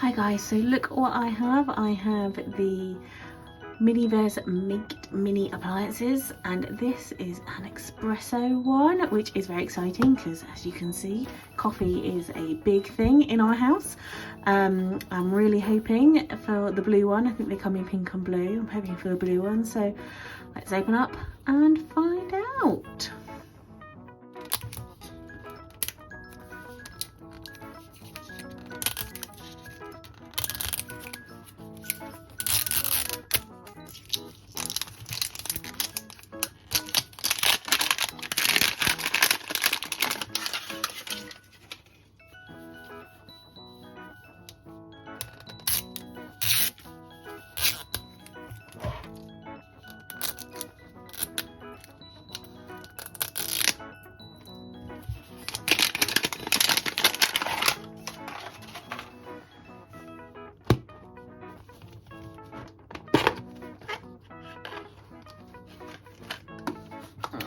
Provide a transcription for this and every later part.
Hi guys, so look what I have. I have the Miniverse Make Mini appliances, and this is an espresso one, which is very exciting because, as you can see, coffee is a big thing in our house. I'm really hoping for the blue one. I think they come in pink and blue. I'm hoping for the blue one, so let's open up and find out.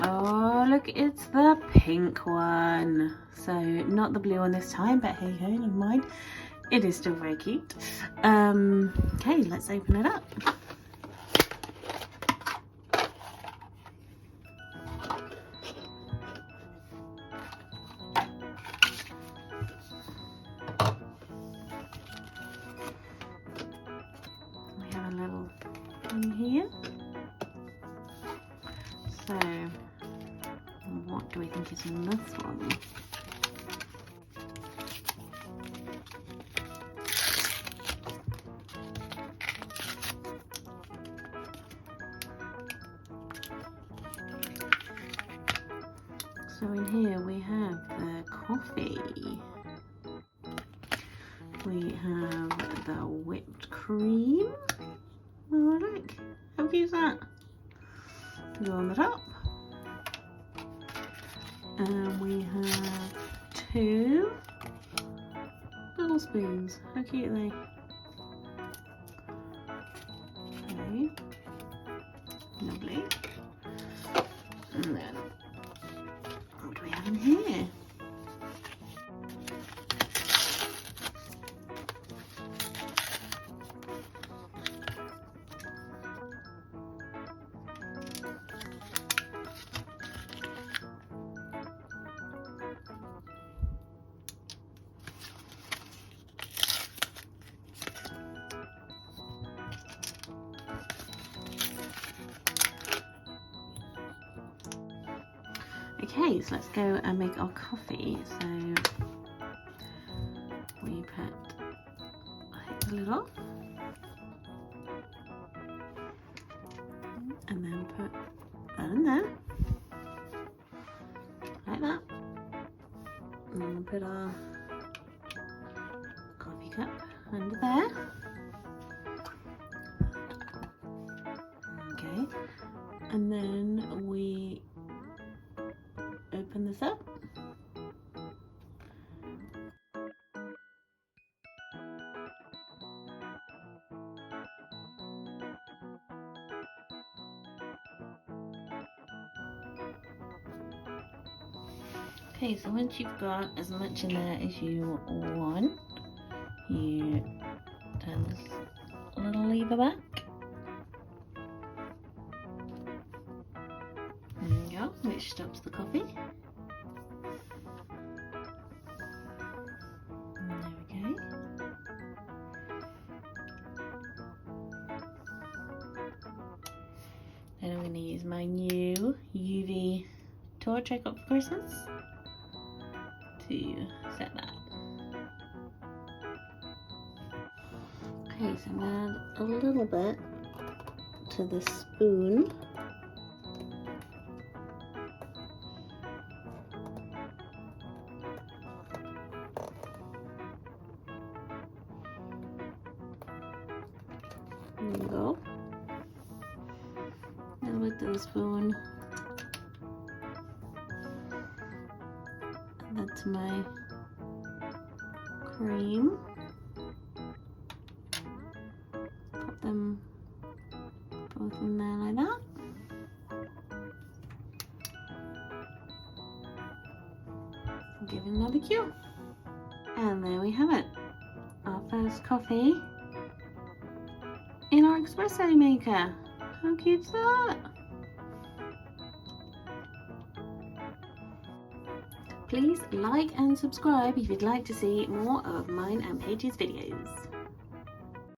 Oh, look, it's the pink one. So not the blue one this time, but hey ho, never mind. It is still very cute. Okay, let's open it up. We have a little thing here. So what do we think is in this one? So in here we have the coffee, we have the whipped cream. Oh look, how cute is that? Go on the top. And we have two little spoons. How cute are they? Okay, lovely. And then what do we have in here? Okay, so let's go and make our coffee. So we put the lid off and then put that in there, like that. And then put our coffee cup under there. Okay, and then we open this up. Okay, so once you've got as much in there as you want, you turn this little lever back. There we go, which stops the coffee. And there we go. Then I'm going to use my new UV torch I got for Christmas to set that. Okay, so I'm going to add a little bit to the spoon. There we go. A little bit to the spoon. Add that to my cream. Put them both in there like that. Give it another cue. And there we have it. Our first iced coffee in our espresso maker. How cute is that? Please like and subscribe if you'd like to see more of mine and Paige's videos.